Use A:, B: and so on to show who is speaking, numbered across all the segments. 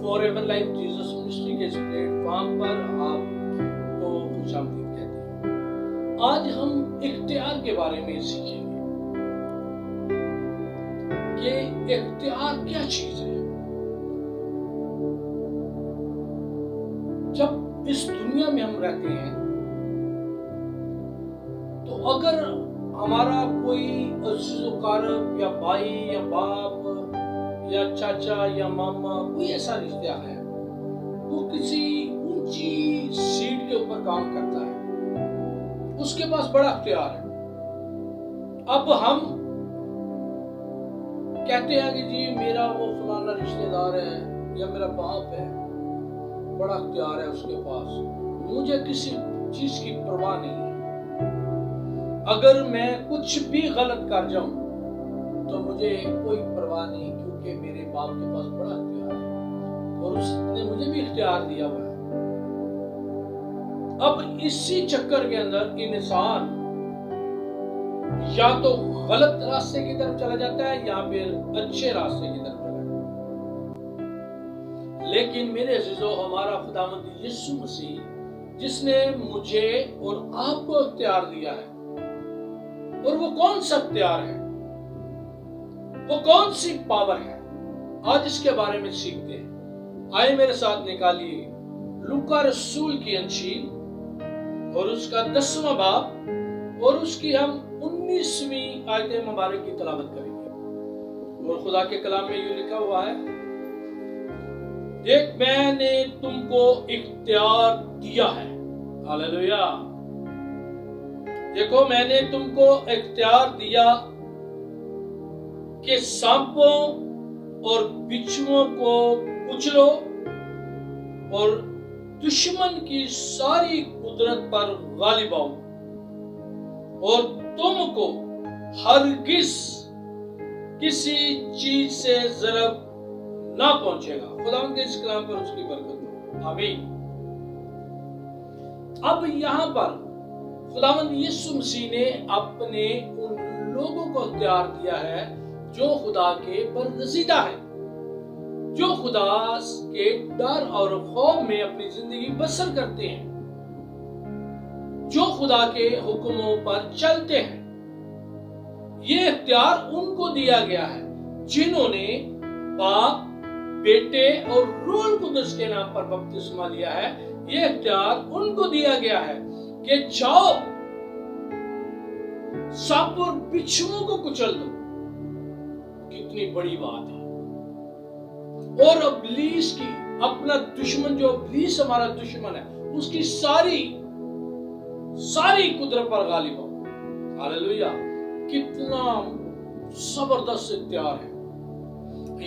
A: For ever life Jesus ministry کے اس plate form پر آپ کو خوش آمدید کہتے ہیں۔ آج ہم اختیار کے بارے میں سیکھیں گے کہ اختیار کیا چیز ہے۔ جب اس دنیا میں ہم رہتے ہیں تو اگر ہمارا کوئی عزیز و اقارب یا بھائی یا باپ یا چاچا یا ماما کوئی ایسا رشتہ ہے وہ کسی اونچی سیٹ کے اوپر کام کرتا ہے، اس کے پاس بڑا اختیار ہے۔ اب ہم کہتے ہیں کہ جی میرا وہ فلانا رشتہ دار ہے یا میرا باپ ہے، بڑا اختیار ہے اس کے پاس، مجھے کسی چیز کی پرواہ نہیں ہے، اگر میں کچھ بھی غلط کر جاؤں تو مجھے کوئی پرواہ نہیں، کیونکہ میرے باپ کے پاس بڑا اختیار ہے اور اس نے مجھے بھی اختیار دیا ہوا ہے۔ اب اسی چکر کے اندر انسان یا تو غلط راستے کی طرف چلا جاتا ہے یا پھر اچھے راستے کی طرف چلا جاتا ہے۔ لیکن میرے عزیزو، ہمارا خداوند یسوع مسیح جس نے مجھے اور آپ کو اختیار دیا ہے، اور وہ کون سا اختیار ہے، وہ کون سی پاور ہے، آج اس کے بارے میں سیکھتے ہیں۔ آئے میرے ساتھ نکالیے لوکا رسول کی انجیل اور اس کا 10واں باب اور اس کی ہم 19ویں آیت مبارک کی تلاوت کریں گے۔ اور خدا کے کلام میں یہ لکھا ہوا ہے، دیکھ میں نے تم کو اختیار دیا ہے، ہاللویا، دیکھو میں نے تم کو اختیار دیا کہ سانپوں اور بچھوؤں کو کچلو اور دشمن کی ساری قدرت پر غالب آؤ، اور تم کو ہرگز کسی چیز سے ضرر نہ پہنچے گا۔ خداوند کے اس کلام پر اس کی برکت ہو، آمین۔ اب یہاں پر خداوند یسوع مسیح نے اپنے ان لوگوں کو اختیار دیا ہے جو خدا کے برگزیدہ ہیں، جو خدا کے ڈر اور خوف میں اپنی زندگی بسر کرتے ہیں، جو خدا کے حکموں پر چلتے ہیں۔ یہ اختیار ان کو دیا گیا ہے جنہوں نے باپ، بیٹے اور روح القدس کے نام پر بپتسمہ لیا ہے۔ یہ اختیار ان کو دیا گیا ہے کہ جاؤ سانپ اور بچھوؤں کو کچل دو۔ کتنی بڑی بات ہے۔ اور ابلیس کی، اپنا دشمن جو ابلیس ہمارا دشمن ہے، اس کی ساری قدرت پر غالب ہو، ہاللویا۔ کتنا زبردست اختیار ہے۔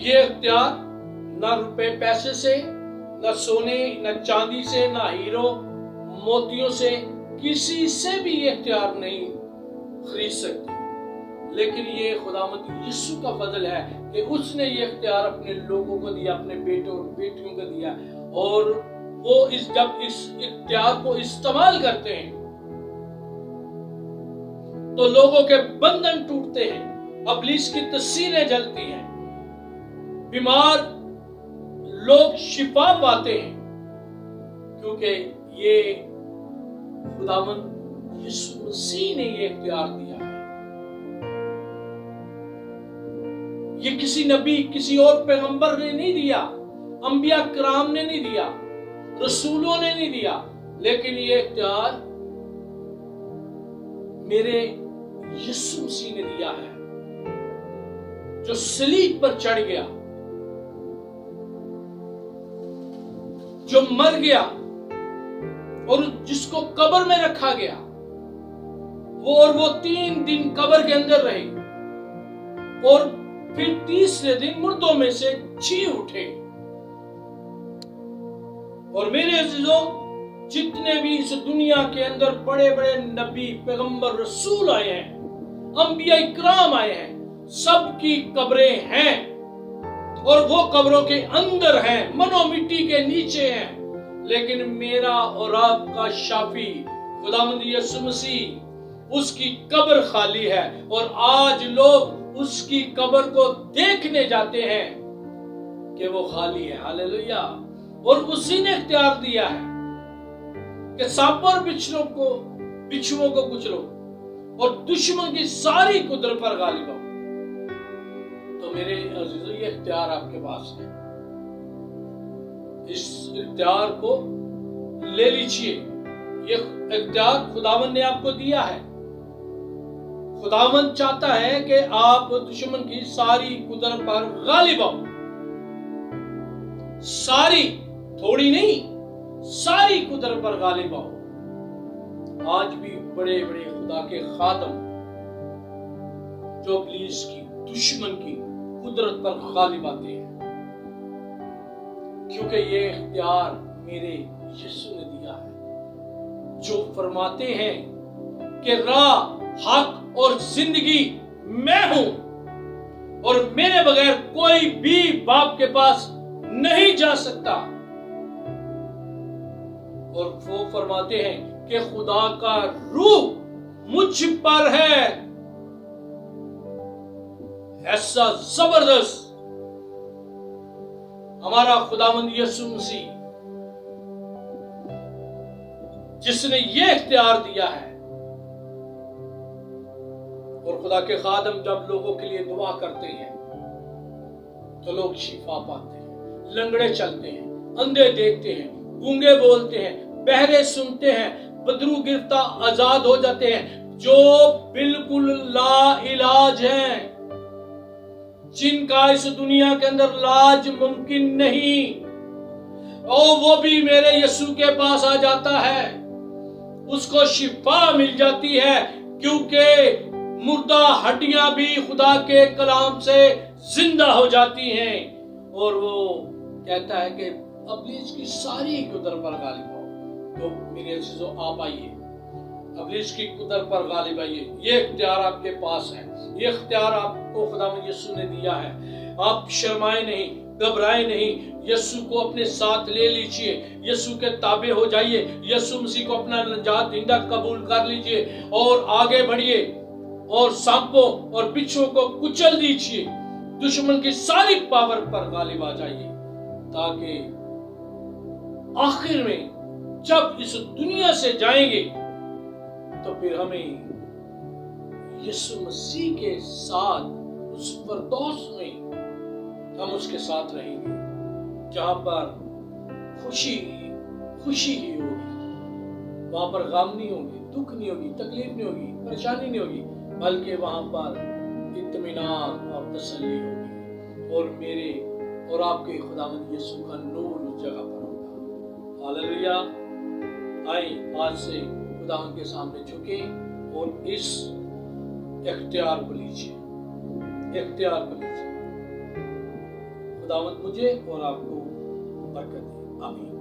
A: یہ اختیار نہ روپے پیسے سے، نہ سونے نہ چاندی سے، نہ ہیرو موتیوں سے، کسی سے بھی یہ اختیار نہیں خرید سکتی، لیکن یہ خداوند یسوع کا فضل ہے کہ اس نے یہ اختیار اپنے لوگوں کو دیا، اپنے بیٹوں اور بیٹیوں کو دیا، اور وہ جب اس اختیار کو استعمال کرتے ہیں تو لوگوں کے بندھن ٹوٹتے ہیں، ابلیس کی تسیریں جلتی ہیں، بیمار لوگ شفا پاتے ہیں، کیونکہ یہ خداوند یسوع مسیح نے یہ اختیار دیا ہے۔ یہ کسی نبی، کسی اور پیغمبر نے نہیں دیا، انبیاء کرام نے نہیں دیا، رسولوں نے نہیں دیا، لیکن یہ اختیار میرے یسوع مسیح نے دیا ہے، جو صلیب پر چڑھ گیا، جو مر گیا اور جس کو قبر میں رکھا گیا، وہ 3 دن قبر کے اندر رہے اور پھر تیسرے دن مردوں میں سے جی اٹھے۔ اور میرے عزیزوں، جتنے بھی اس دنیا کے اندر بڑے بڑے نبی، پیغمبر، رسول آئے ہیں، انبیاء کرام آئے ہیں، سب کی قبریں ہیں اور وہ قبروں کے اندر ہیں، منو مٹی کے نیچے ہیں، لیکن میرا اور آپ کا شافی خداوند یسوع مسیح، اس کی قبر خالی ہے، اور آج لوگ اس کی قبر کو دیکھنے جاتے ہیں، کہ وہ خالی ہے. ہاللیلویا. اور اسی نے اختیار دیا ہے کہ سانپ اور بچھوؤں کو کچلو اور دشمن کی ساری قدرت پر غالب ہو. تو میرے عزیزو یہ اختیار آپ کے پاس ہے. اس اختیار کو لے لیجئے. یہ اختیار خداوند نے آپ کو دیا ہے. خداوند چاہتا ہے کہ آپ دشمن کی ساری قدرت پر غالب ہو. ساری، تھوڑی نہیں، ساری قدرت پر غالب ہو. آج بھی بڑے بڑے خدا کے خادم جو ابلیس کی، دشمن کی قدرت پر غالب آتے ہیں، کیونکہ یہ اختیار میرے یسوع نے دیا ہے، جو فرماتے ہیں کہ راہ، حق اور زندگی میں ہوں اور میرے بغیر کوئی بھی باپ کے پاس نہیں جا سکتا. اور وہ فرماتے ہیں کہ خدا کا روح مجھ پر ہے. ایسا زبردست ہمارا خداوند یسوع مسیح، جس نے یہ اختیار دیا ہے. اور خدا کے خادم جب لوگوں کے لیے دعا کرتے ہیں تو لوگ شفا پاتے ہیں، لنگڑے چلتے ہیں، اندھے دیکھتے ہیں، گونگے بولتے ہیں، بہرے سنتے ہیں، بدرو گرفتہ آزاد ہو جاتے ہیں. جو بالکل لا علاج ہیں، جن کا اس دنیا کے اندر علاج ممکن نہیں، اور وہ بھی میرے یسوع کے پاس آ جاتا ہے. اس کو شفا مل جاتی ہے، کیونکہ مردہ ہڈیاں بھی خدا کے کلام سے زندہ ہو جاتی ہیں. اور وہ کہتا ہے کہ ابلیس کی ساری قدرت پر غالب ہو. تو میرے عزیزو، آپ آئیے، ابلیس کی قدرت پر غالب آئیے. یہ اختیار آپ کے پاس ہے. یہ اختیار آپ کو خداوند یسوع نے دیا ہے. آپ شرمائے نہیں، گھبرائے نہیں. یسوع کو اپنے ساتھ لے لیجئے، یسوع کے تابع ہو جائیے، یسوع مسیح کو اپنا نجات دہندہ قبول کر لیجئے اور آگے بڑھیے اور سانپوں اور بچھوؤں کو کچل دیجئے. دشمن کی ساری پاور پر غالب آ جائیے، تاکہ آخر میں جب اس دنیا سے جائیں گے تو پھر ہمیں یسوع مسیح کے ساتھ اس فردوس میں ہم اس کے ساتھ رہیں گے، جہاں پر خوشی ہی ہوگی. وہاں پر غم نہیں ہوگی، دکھ نہیں ہوگی، تکلیف نہیں ہوگی، پریشانی نہیں ہوگی، بلکہ وہاں پر اطمینان اور تسلی ہوگی. اور میرے اور آپ کے خداوند یسوع کا نور اس جگہ پر ہوگا. ہاللیلویا. آئیں آج سے خداوند کے سامنے جھکیں اور اس اختیار کو لیجیے. خداوند مجھے اور آپ کو برکت دے. آمین.